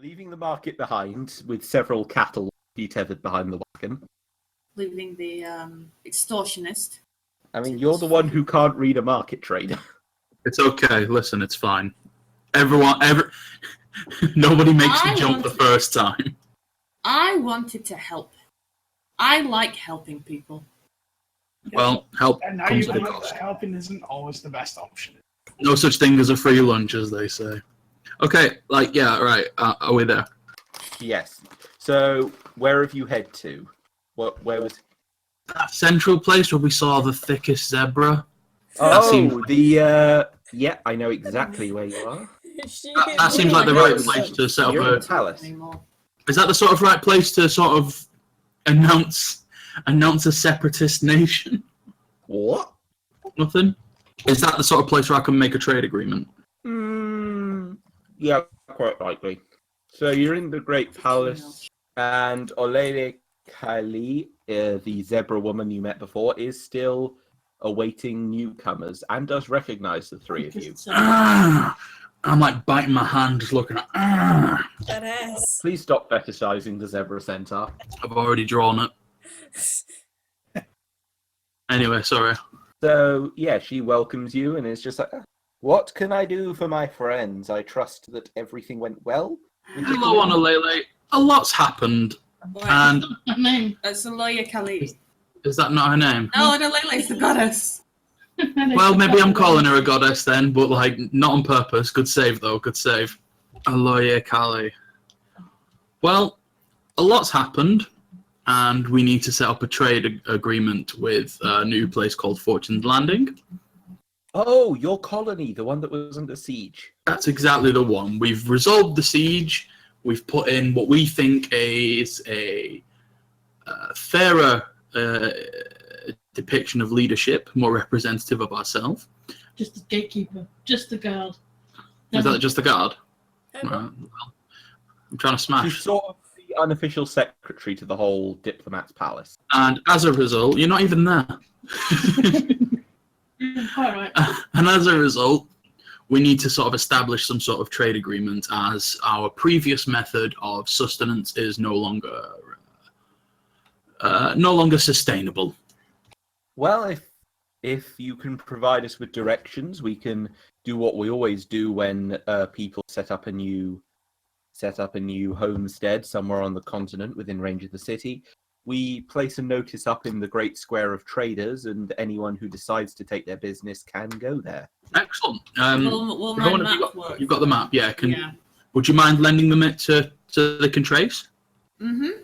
Leaving the market behind with several cattle tethered behind the wagon. Leaving the extortionist. I mean, you're the one who can't read a market trade. It's okay. Listen, it's fine. Nobody makes the jump the first time. I wanted to help. I like helping people. Well, help And now comes you at a know cost. that helping isn't always the best option. No such thing as a free lunch, as they say. Okay, right. Are we there? Yes. So, where have you head to? Where was... That central place where we saw the thickest zebra. Oh, yeah, I know exactly where you are. That seems like the right place to set up You're a... in Talus. Is that the sort of right place to sort of announce a separatist nation? What? Nothing? Is that the sort of place where I can make a trade agreement? Yeah, quite likely. So you're in the Great Palace, and Olele Kali, the zebra woman you met before, is still awaiting newcomers and does recognize the three of you. I'm like biting my hand just looking at... That ass. Please stop fetishizing the zebra centaur. I've already drawn it. Anyway, sorry. So, yeah, she welcomes you and is just like, what can I do for my friends? I trust that everything went well. Hello, Onalele. A lot's happened, and... That's Aloya Kali. Is that not her name? No, Alele's the goddess. Well, maybe I'm calling her a goddess then, but like not on purpose. Good save though. Good save. Aloya Kali. Well, a lot's happened, and we need to set up a trade agreement with a new place called Fortune's Landing. Oh, your colony, the one that was under siege. That's exactly the one. We've resolved the siege. We've put in what we think is a fairer depiction of leadership, more representative of ourselves. Just a gatekeeper. Just the guard. Is that just the guard? Right, well, I'm trying to smash. She's sort of the unofficial secretary to the whole diplomat's palace. And as a result, you're not even there. Quite right. And as a result, we need to sort of establish some sort of trade agreement, as our previous method of sustenance is no longer sustainable. Well, if you can provide us with directions, we can do what we always do when people set up a new homestead somewhere on the continent within range of the city. We place a notice up in the Great Square of Traders, and anyone who decides to take their business can go there. Excellent. Will my map work? You've got the map, yeah. Would you mind lending them it so they can trace? Mm-hmm.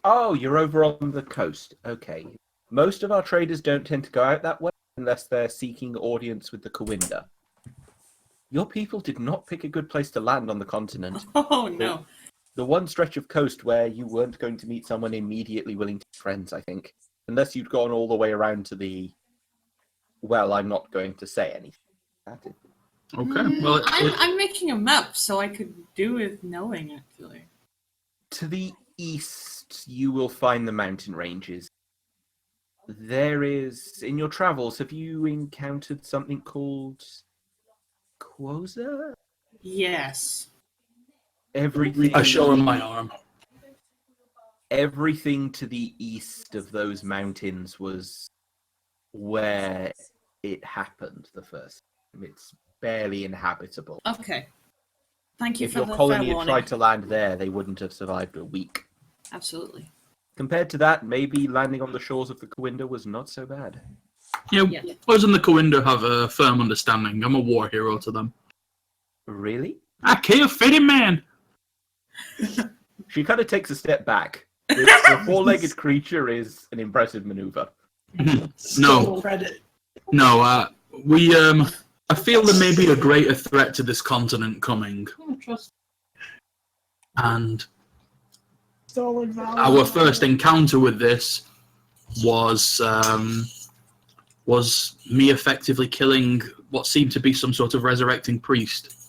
Oh, you're over on the coast. Okay. Most of our traders don't tend to go out that way unless they're seeking audience with the Kawinda. Your people did not pick a good place to land on the continent. Oh, no. The one stretch of coast where you weren't going to meet someone immediately willing to be friends, I think. Unless you'd gone all the way around to the... Well, I'm not going to say anything about it. Okay. Well, I'm making a map so I could do with knowing, actually. To the east, you will find the mountain ranges. There is... In your travels, have you encountered something called... Quoza? Yes. Everything. I show him my arm. Everything to the east of those mountains was where it happened the first time. It's barely inhabitable. Okay. Thank you If for your the colony fair had warning. tried to land there, they wouldn't have survived a week. Absolutely. Compared to that, maybe landing on the shores of the Kawinda was not so bad. Yeah, Yeah. us and the Kawinda have a firm understanding. I'm a war hero to them. Really? I kill fitting man. She kind of takes a step back. The four-legged creature is an impressive maneuver. No. Credit. No, I feel there may be a greater threat to this continent coming. I trust. And Stolen valor. our first encounter with this was me effectively killing what seemed to be some sort of resurrecting priest.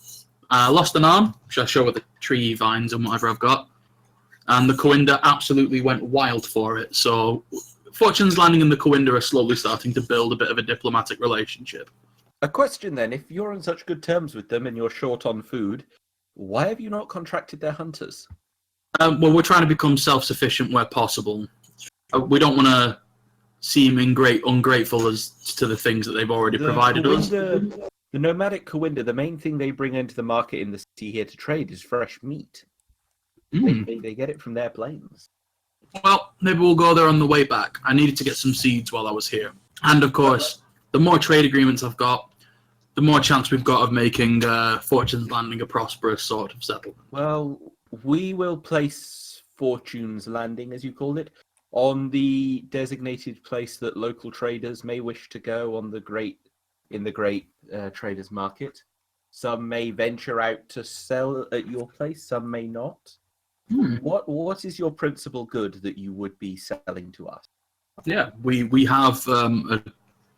I lost an arm, which I show with the tree vines and whatever I've got. And the Kawinda absolutely went wild for it. So Fortune's Landing and the Kawinda are slowly starting to build a bit of a diplomatic relationship. A question then, if you're on such good terms with them and you're short on food, Why have you not contracted their hunters? Well, we're trying to become self-sufficient where possible. We don't want to seem ungrateful as to the things that they've already provided us. The nomadic Kawinda, the main thing they bring into the market in the city here to trade is fresh meat. They get it from their plains. Well, maybe we'll go there on the way back. I needed to get some seeds while I was here. And, of course, the more trade agreements I've got, the more chance we've got of making Fortune's Landing a prosperous sort of settlement. Well, we will place Fortune's Landing, as you called it, on the designated place that local traders may wish to go in the great traders market. Some may venture out to sell at your place, some may not. What is your principal good that you would be selling to us? Yeah, we have a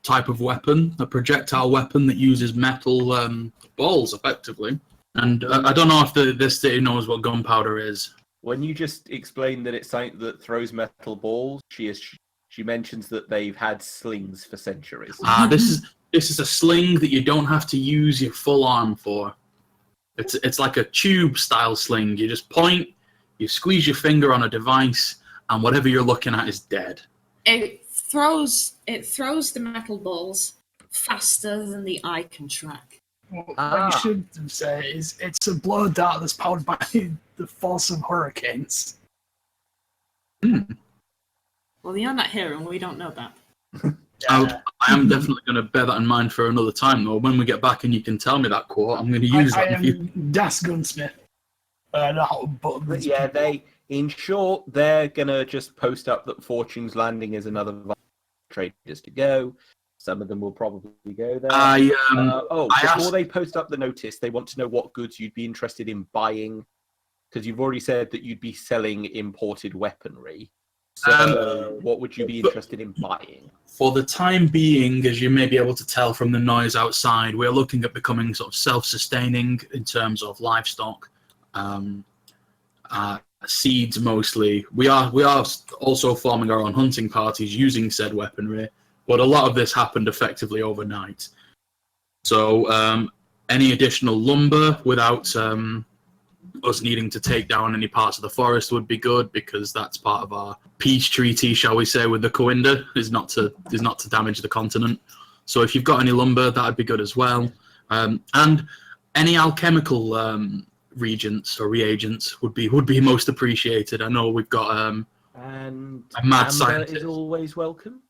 type of weapon, a projectile weapon that uses metal balls, effectively. And I don't know if this city knows what gunpowder is. When you just explain that it's something that throws metal balls, she mentions that they've had slings for centuries. This is a sling that you don't have to use your full arm for. It's like a tube-style sling. You just point, you squeeze your finger on a device, and whatever you're looking at is dead. It throws the metal balls faster than the eye can track. What you should say is it's a blow dart that's powered by the force of hurricanes. Well, you're not here, and we don't know that. I am definitely going to bear that in mind for another time, though. When we get back and you can tell me that quote, I'm going to use that. I am Das Gunsmith. In short, they're going to just post up that Fortune's Landing is another traders to go. Some of them will probably go there. Before they post up the notice, they want to know what goods you'd be interested in buying, because you've already said that you'd be selling imported weaponry. So what would you be interested in buying? For the time being, as you may be able to tell from the noise outside, we're looking at becoming sort of self-sustaining in terms of livestock, seeds mostly. We are also forming our own hunting parties using said weaponry, but a lot of this happened effectively overnight. So any additional lumber without us needing to take down any parts of the forest would be good, because that's part of our peace treaty, shall we say, with the Kawinda, is not to damage the continent. So if you've got any lumber, that'd be good as well. And any alchemical reagents would be most appreciated. I know we've got and a mad Amber scientist. is always welcome.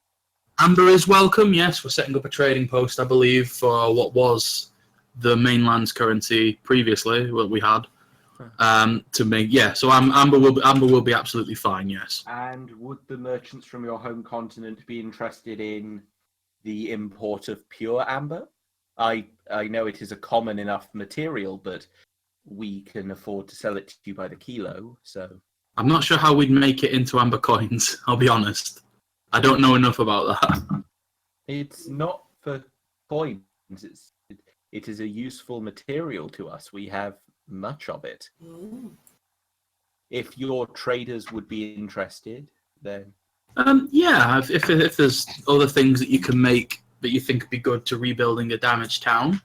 Amber is welcome. Yes, we're setting up a trading post, I believe, for what was the mainland's currency previously, what we had. To make so Amber will be absolutely fine. Yes. And would the merchants from your home continent be interested in the import of pure amber? I know it is a common enough material, but we can afford to sell it to you by the kilo. So I'm not sure how we'd make it into amber coins. I'll be honest. I don't know enough about that. It's not for coins. It is a useful material to us. We have much of it. If your traders would be interested, then if there's other things that you can make that you think would be good to rebuilding a damaged town,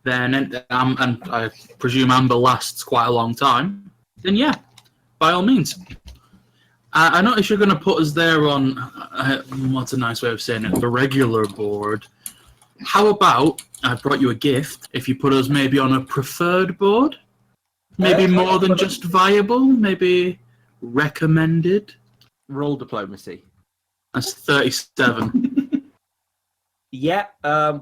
then and I presume amber lasts quite a long time, then yeah, by all means. I notice you're going to put us there on what's a nice way of saying it, the regular board. How about I brought you a gift if you put us maybe on a preferred board? Maybe more than just viable? Maybe recommended? Roll diplomacy. That's 37. Yeah,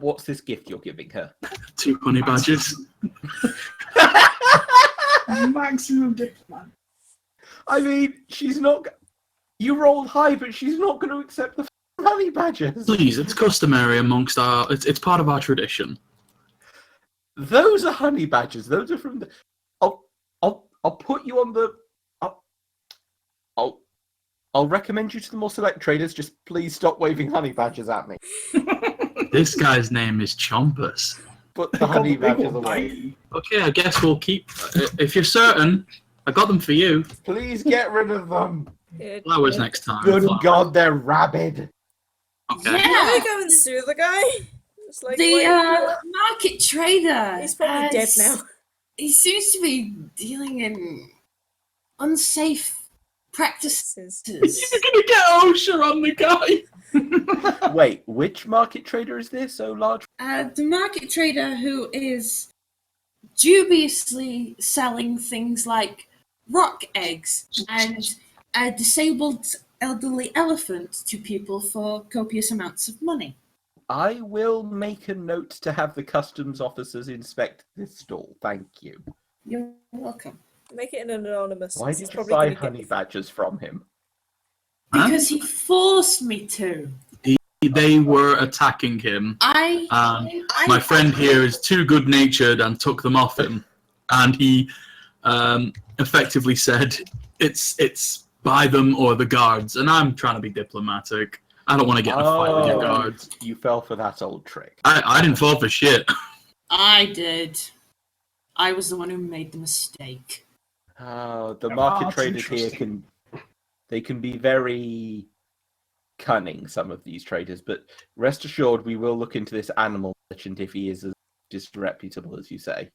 what's this gift you're giving her? 2 honey badgers. Maximum gift, man. I mean, she's not... You rolled high, but she's not going to accept the honey badgers. Please, it's customary amongst our... It's part of our tradition. Those are honey badgers. Those are from the... I'll put you on the... I'll recommend you to the more select traders. Just please stop waving honey badgers at me. This guy's name is Chompus. Put the honey badgers away. Okay, I guess we'll keep... If you're certain, I got them for you. Please get rid of them. Flowers next time. Good God, they're rabid. Okay. Can Yeah, we go and sue the guy? It's like, the market trader. he's probably dead now. He seems to be dealing in unsafe practices. You're gonna get OSHA on the guy. Wait, which market trader is this? So large? The market trader who is dubiously selling things like rock eggs and a disabled elderly elephant to people for copious amounts of money. I will make a note to have the customs officers inspect this stall. Thank you. You're welcome. Make it an anonymous. Why It's did you probably buy gonna get honey you- badgers from him? Huh? Because he forced me to. They were attacking him. My friend here is too good-natured and took them off him, and he effectively said, "It's by them or the guards." And I'm trying to be diplomatic. I don't want to get in a fight with your guards. You fell for that old trick. I didn't fall for shit. I did. I was the one who made the mistake. The market that's traders here interesting. can be very cunning, some of these traders, but rest assured we will look into this animal merchant if he is as disreputable as you say.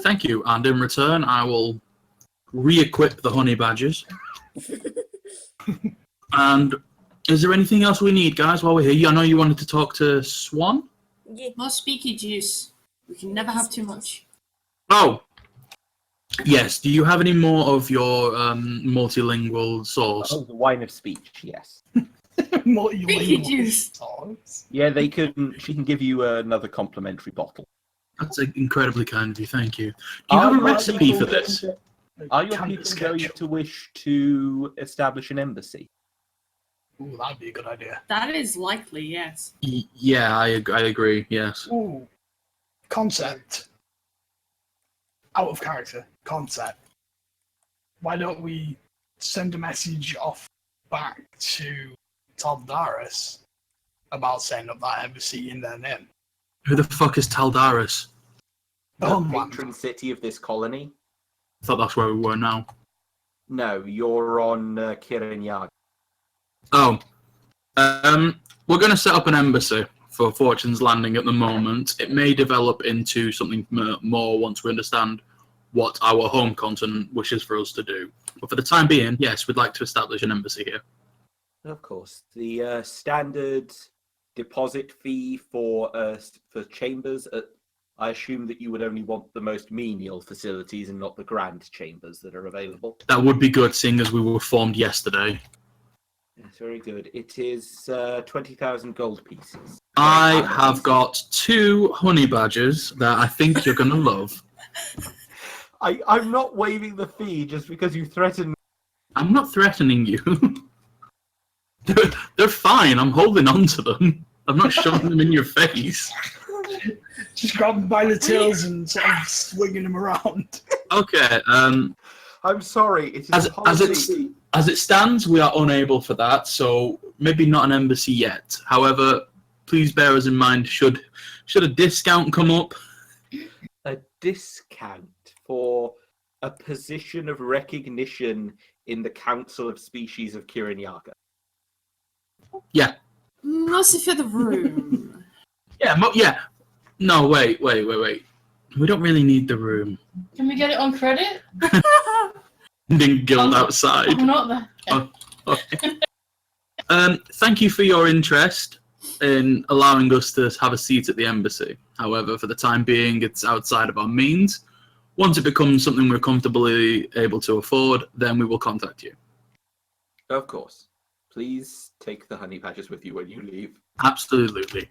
Thank you, and in return, I will re-equip the honey badgers. And is there anything else we need, guys, while we're here? I know you wanted to talk to Swan? Yeah. More speaky juice. We can never have too much. Oh! Yes, do you have any more of your multilingual sauce? Oh, the wine of speech, yes. Speaky Multilingual juice. songs. Yeah, she can give you another complimentary bottle. That's incredibly kind of you, thank you. Do you have a Are recipe people for going this? to- Are your Canned people going sketchup. to wish to establish an embassy? Ooh, that'd be a good idea. That is likely, yes. Yeah, I agree, yes. Ooh. Concept. Out of character. Concept. Why don't we send a message off back to Taldaris about setting up that embassy in their name? Who the fuck is Taldaris? The Homeland. patron city of this colony? I thought that's where we were now. No, you're on Kirinyaga. Oh. We're going to set up an embassy for Fortune's Landing at the moment. It may develop into something more once we understand what our home continent wishes for us to do. But for the time being, yes, we'd like to establish an embassy here. Of course. The standard deposit fee for chambers, I assume that you would only want the most menial facilities and not the grand chambers that are available. That would be good, seeing as we were formed yesterday. Yes, very good. It is 20,000 gold pieces. I have got 2 honey badgers that I think you're going to love. I'm not waiving the fee just because you threatened. I'm not threatening you. They're fine. I'm holding on to them. I'm not shoving them in your face. Just grab them by the tails and sort of swinging them around. Okay. I'm sorry. It is policy. As it stands, we are unable for that, so maybe not an embassy yet. However, please bear us in mind should a discount come up. A discount for a position of recognition in the Council of Species of Kirinyaga. Yeah. Mostly for the room. Yeah. No, wait. We don't really need the room. Can we get it on credit? Didn't guild outside. I'm not there. Okay. Thank you for your interest in allowing us to have a seat at the embassy. However, for the time being, it's outside of our means. Once it becomes something we're comfortably able to afford, then we will contact you. Of course. Please take the honey badgers with you when you leave. Absolutely.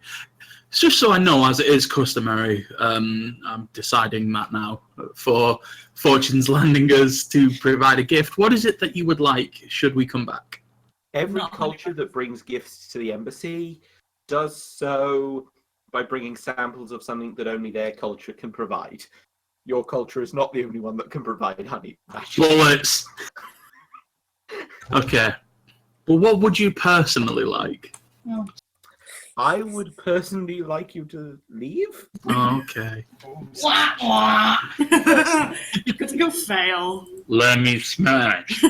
It's just so I know, as it is customary, I'm deciding that now, for Fortune's Landingers to provide a gift. What is it that you would like should we come back? Every Not culture that brings gifts to the embassy does so by bringing samples of something that only their culture can provide. Your culture is not the only one that can provide honey badgers. Bullets! Okay. Well, what would you personally like? No. I would personally like you to leave. Okay. Wah, wah. Critical fail. Let me smash.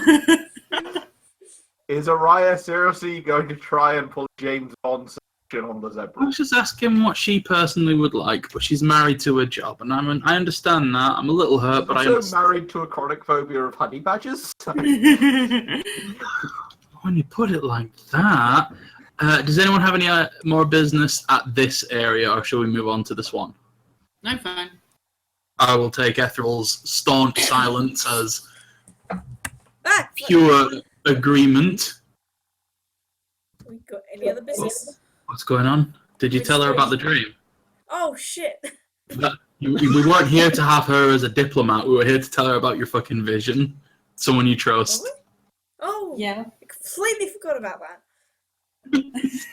Is Araya seriously going to try and pull James Bond? on the I zebra. was just asking what she personally would like, but she's married to a job, and I understand that. I'm a little hurt, but I Also understand. married to a chronic phobia of honey badgers. When you put it like that, does anyone have any more business at this area, or shall we move on to this one? No, fine. I will take Ethril's staunch silence as Ah, pure agreement. we got any other business? What's going on? Did you tell her about the dream? Oh shit! We weren't here to have her as a diplomat. We were here to tell her about your fucking vision. Someone you trust. Were we? Oh Yeah. I completely forgot about that.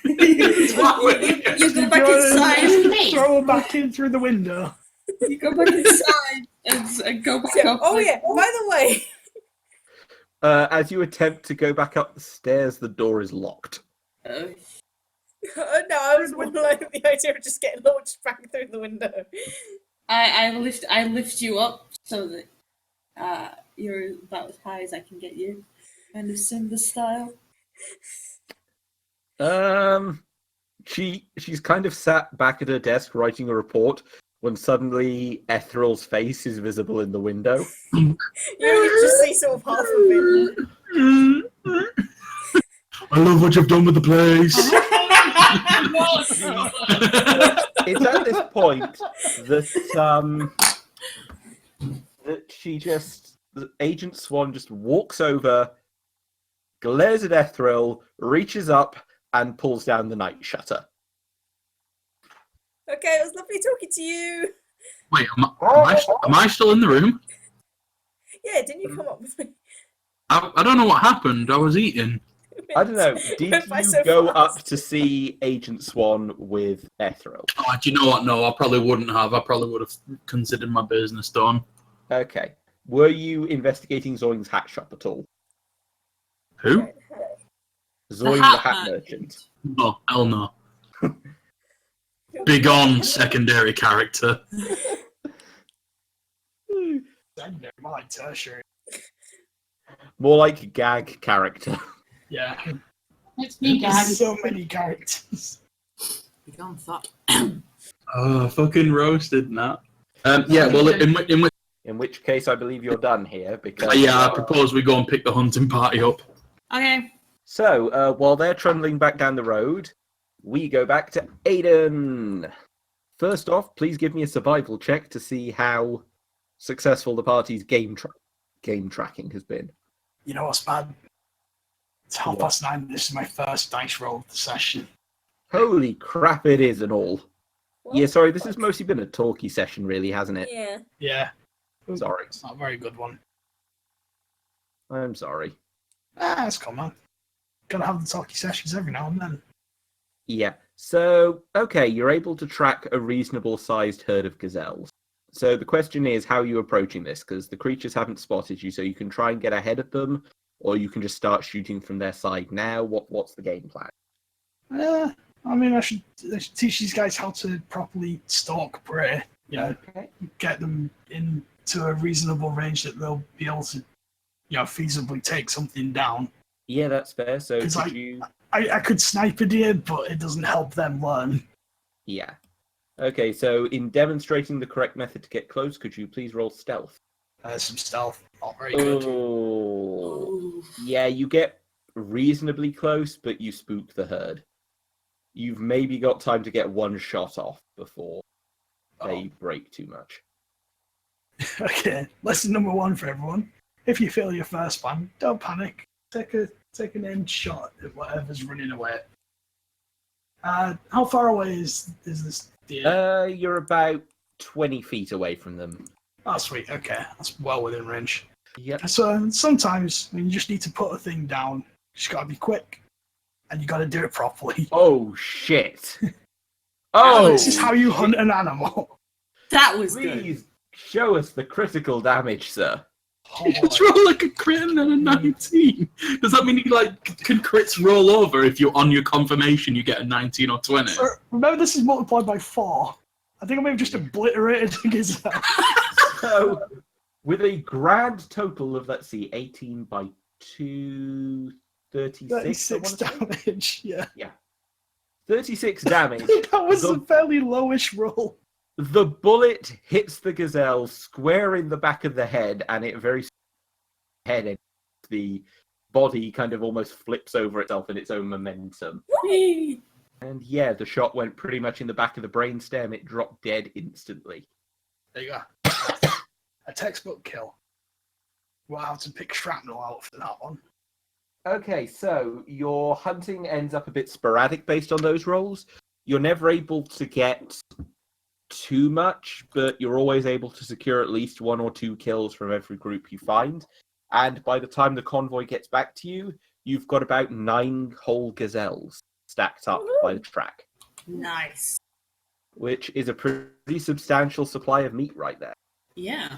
You go back inside. Throw her back in through the window. You go back inside and go back So, up. oh yeah, by the way. As you attempt to go back up the stairs, the door is locked. No, I was more like the idea of just getting launched back through the window. I lift you up so that you're about as high as I can get you. Kind of Simba style. She's kind of sat back at her desk writing a report when suddenly Ethril's face is visible in the window. You only just see sort of half of it. I love what you've done with the place. It's at this point that Agent Swan just walks over, glares at Ethril, reaches up, and pulls down the night shutter. Okay, it was lovely talking to you. Wait, am I still in the room? Yeah, didn't you come up with me? I don't know what happened. I was eating. I don't know. Did Went by you so go fast. up to see Agent Swan with Ethril? Oh, do you know what? No, I probably wouldn't have. I probably would have considered my business done. Okay. Were you investigating Zoin's hat shop at all? Who? Zoin the hat hat merchant. No, hell no. Big on secondary character. Secondary, more like tertiary. More like gag character. Yeah. It's me, There's Gag. so many characters. You don't thought. Oh, fucking roasted, Nat. Yeah, well, In which case, I believe you're done here because. I propose we go and pick the hunting party up. Okay. So, while they're trundling back down the road, we go back to Aiden. First off, please give me a survival check to see how successful the party's game tracking has been. You know what's bad? It's 9:30. This is my first dice roll of the session. Holy crap, it is and all. What? Yeah, sorry, this has mostly been a talky session, really, hasn't it? Yeah. Yeah. Sorry. It's not a very good one. I'm sorry. That's cool, man. Gotta have the talky sessions every now and then. Yeah. So, okay, you're able to track a reasonable sized herd of gazelles. So the question is, how are you approaching this? Because the creatures haven't spotted you, so you can try and get ahead of them, or you can just start shooting from their side now. What's the game plan? I mean, I should teach these guys how to properly stalk prey. You know, Okay. get them into a reasonable range that they'll be able to, feasibly take something down. Yeah, that's fair. So 'Cause could you... I could snipe a deer, but it doesn't help them learn. Yeah. Okay, so in demonstrating the correct method to get close, could you please roll stealth? Some stealth, not very good. Oh. Yeah, you get reasonably close, but you spook the herd. You've maybe got time to get one shot off before they break too much. Okay, lesson number 1 for everyone. If you fail your first plan, don't panic. Take an aimed shot at whatever's running away. How far away is this deer? You're about 20 feet away from them. Oh, sweet. Okay, that's well within range. Yep. So sometimes when you just need to put a thing down, you just gotta be quick, and you gotta do it properly. Oh, shit. Oh! This is how you hunt an animal. That was good. Please show us the critical damage, sir. Oh, It's roll like a crit and then a 19. Does that mean you can crits roll over if you're on your confirmation you get a 19 or 20? Remember, this is multiplied by 4. I think I may have just obliterated the gazelle. So, with a grand total of, let's see, 18 by 2, 36, 36 damage, yeah. 36 damage. That was The- a fairly lowish roll. The bullet hits the gazelle square in the back of the head, and it head, the body kind of almost flips over itself in its own momentum. Whee! And yeah, the shot went pretty much in the back of the brainstem. It dropped dead instantly. There you go. A textbook kill. We'll have to pick shrapnel out for that one. Okay, so your hunting ends up a bit sporadic based on those rolls. You're never able to get too much, but you're always able to secure at least 1 or 2 kills from every group you find. And by the time the convoy gets back to you, you've got about 9 whole gazelles stacked up by the track, Nice. which is a pretty substantial supply of meat right there. Yeah.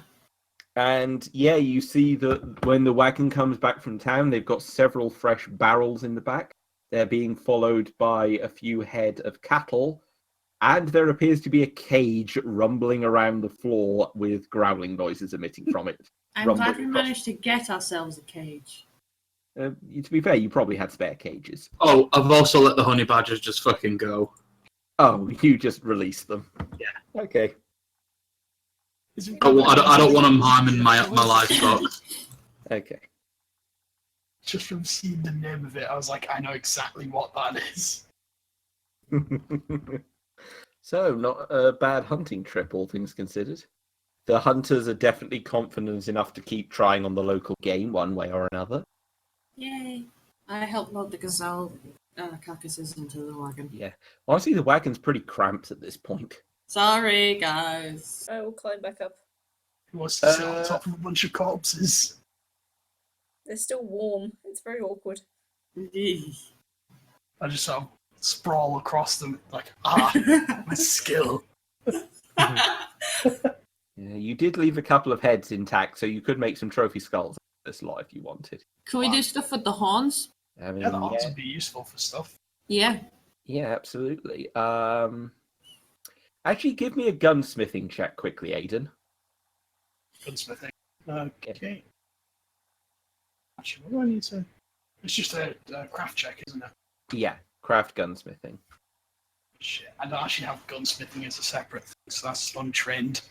And yeah, you see that when the wagon comes back from town, they've got several fresh barrels in the back. They're being followed by a few head of cattle, and there appears to be a cage rumbling around the floor with growling noises emitting from it. I'm Rumbling glad we across. managed to get ourselves a cage. To be fair, you probably had spare cages. Oh, I've also let the honey badgers just fucking go. Oh, you just released them. Yeah. Okay. I don't want them harming my livestock. Okay. Just from seeing the name of it, I was like, I know exactly what that is. So, not a bad hunting trip, all things considered. The hunters are definitely confident enough to keep trying on the local game one way or another. Yay. I helped load the gazelle carcasses into the wagon. Yeah. Honestly, the wagon's pretty cramped at this point. Sorry, guys. I will climb back up. Who wants to sit on top of a bunch of corpses? They're still warm. It's very awkward. I just sort of sprawl across them, like, my skill. Yeah, you did leave a couple of heads intact, so you could make some trophy skulls of this lot if you wanted. Can we do stuff with the horns? I mean, Yeah, the odds would be useful for stuff. Yeah. yeah, absolutely. Actually, give me a gunsmithing check quickly, Aiden. Gunsmithing. Okay. Actually, what do I need to... It's just a craft check, isn't it? Yeah, craft gunsmithing. Shit, I don't actually have gunsmithing as a separate thing, so that's untrained.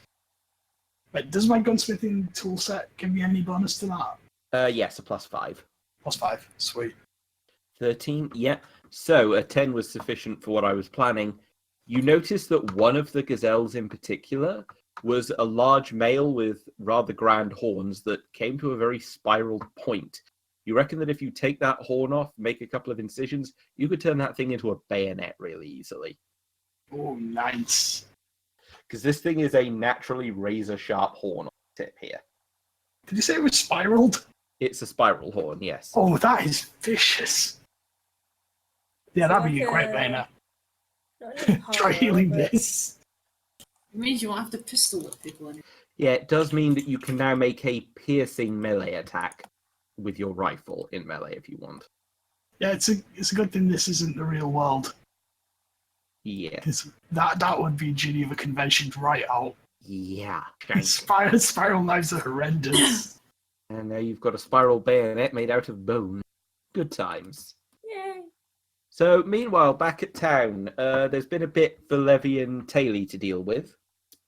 Wait, does my gunsmithing tool set give me any bonus to that? Yes, a +5. +5. Sweet. 13, yeah. So a 10 was sufficient for what I was planning. You notice that one of the gazelles in particular was a large male with rather grand horns that came to a very spiraled point. You reckon that if you take that horn off, make a couple of incisions, you could turn that thing into a bayonet really easily. Oh, nice. Because this thing is a naturally razor-sharp horn on the tip here. Did you say it was spiraled? It's a spiral horn, yes. Oh, that is vicious. Yeah, that'd be a great bayonet. Not really Try hard, healing but- this. It means you won't have to pistol whip people anymore. Yeah, it does mean that you can now make a piercing melee attack with your rifle in melee if you want. Yeah, it's a good thing this isn't the real world. Yeah. 'Cause that would be Geneva Convention right out. Yeah. Spiral knives are horrendous. And now you've got a spiral bayonet made out of bone. Good times. Yay. So, meanwhile, back at town, there's been a bit for Levy and Taylor to deal with.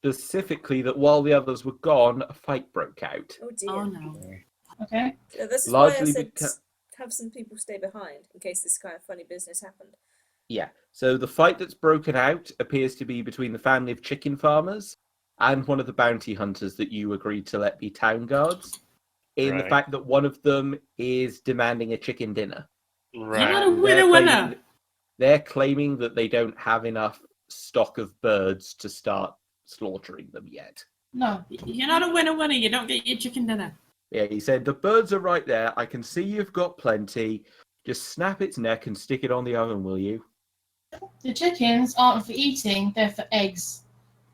Specifically, that while the others were gone, a fight broke out. Oh dear. Oh no. Okay. So this is Largely why I said beca- have some people stay behind in case this kind of funny business happened. Yeah. So the fight that's broken out appears to be between the family of chicken farmers and one of the bounty hunters that you agreed to let be town guards. In the Right. fact that one of them is demanding a chicken dinner. You're Right. not a They're winner. claiming- They're claiming that they don't have enough stock of birds to start slaughtering them yet. No. You're not a winner. You don't get your chicken dinner. Yeah, he said, the birds are right there. I can see you've got plenty. Just snap its neck and stick it on the oven, will you? The chickens aren't for eating, they're for eggs.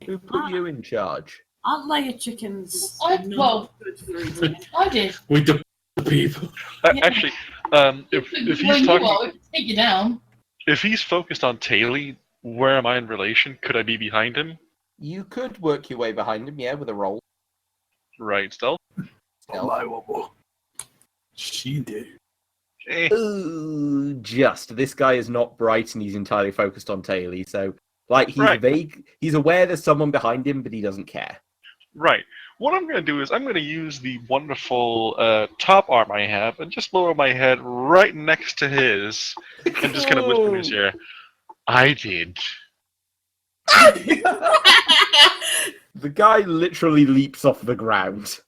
Who put you in charge? Aren't layer chickens I- not well- good for eating? I did. We the people. Yeah. Actually, if When he's you are, talking, we can take you down. if he's focused on Taylor, where am I in relation? Could I be behind him? You could work your way behind him, yeah, with a roll. Right, stealth. Oh my, what more? She did. Ooh, just. This guy is not bright and he's entirely focused on Taylor. So, like, he's Right. vague. He's aware there's someone behind him, but he doesn't care. Right. What I'm going to do is I'm going to use the wonderful top arm I have and just lower my head right next to his and just kind of whisper in his ear, I did. The guy literally leaps off the ground.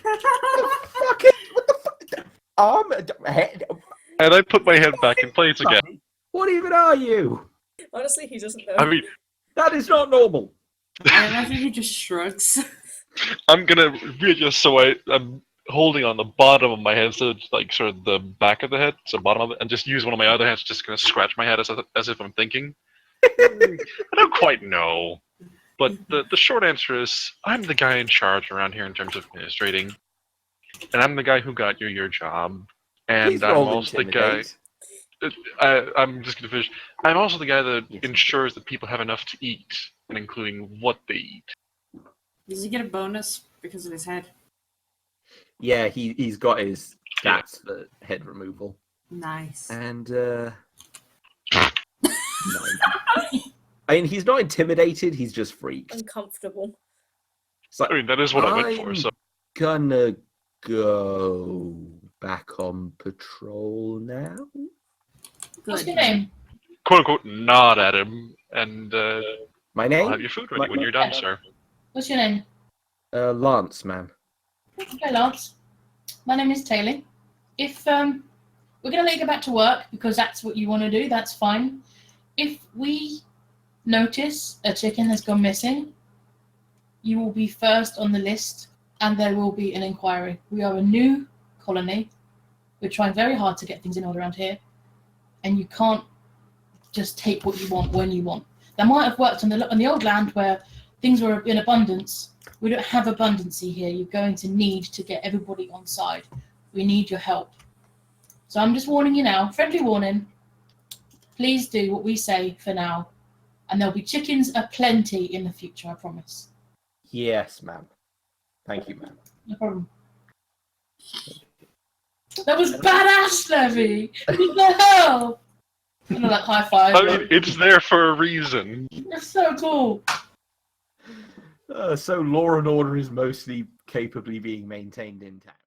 What the fuck? Arm? Head? And I put my head back in place again. What even are you? Honestly, he doesn't know. I mean, That is not normal. I imagine he just shrugs. I'm going to readjust so I'm holding on the bottom of my head, so it's like sort of the back of the head, so bottom of it, and just use one of my other hands just going to scratch my head as if I'm thinking. I don't quite know. But the short answer is, I'm the guy in charge around here in terms of administrating. And I'm the guy who got you your job. And Please I'm roll also the guy... intimidate. I'm just going to finish. I'm also the guy that Yes. ensures that people have enough to eat, and including what they eat. Does he get a bonus because of his head? Yeah, he's got his Yeah. stats for head removal. Nice. And, 9. I mean, he's not intimidated, he's just freaked. Uncomfortable. It's like, I mean, that is what I went for, I'm so... gonna go back on patrol now. What's Good. your name? quote-unquote nod at him, and My I'll name? have your food ready when you're done, sir. What's your name? Lance, ma'am. Okay, Lance. My name is Taylor. If we're gonna let you go back to work because that's what you want to do, that's fine. If we notice a chicken has gone missing, you will be first on the list, and there will be an inquiry. We are a new colony. We're trying very hard to get things in order around here, and you can't just take what you want when you want. That might have worked on the old land where things were in abundance. We don't have abundancy here. You're going to need to get everybody on side. We need your help. So I'm just warning you now, friendly warning. Please do what we say for now, and there'll be chickens aplenty in the future, I promise. Yes, ma'am. Thank you, ma'am. No problem. That was badass, Levy! What the hell? I'm gonna like high five. I mean, it's there for a reason. That's so cool. So law and order is mostly capably being maintained intact.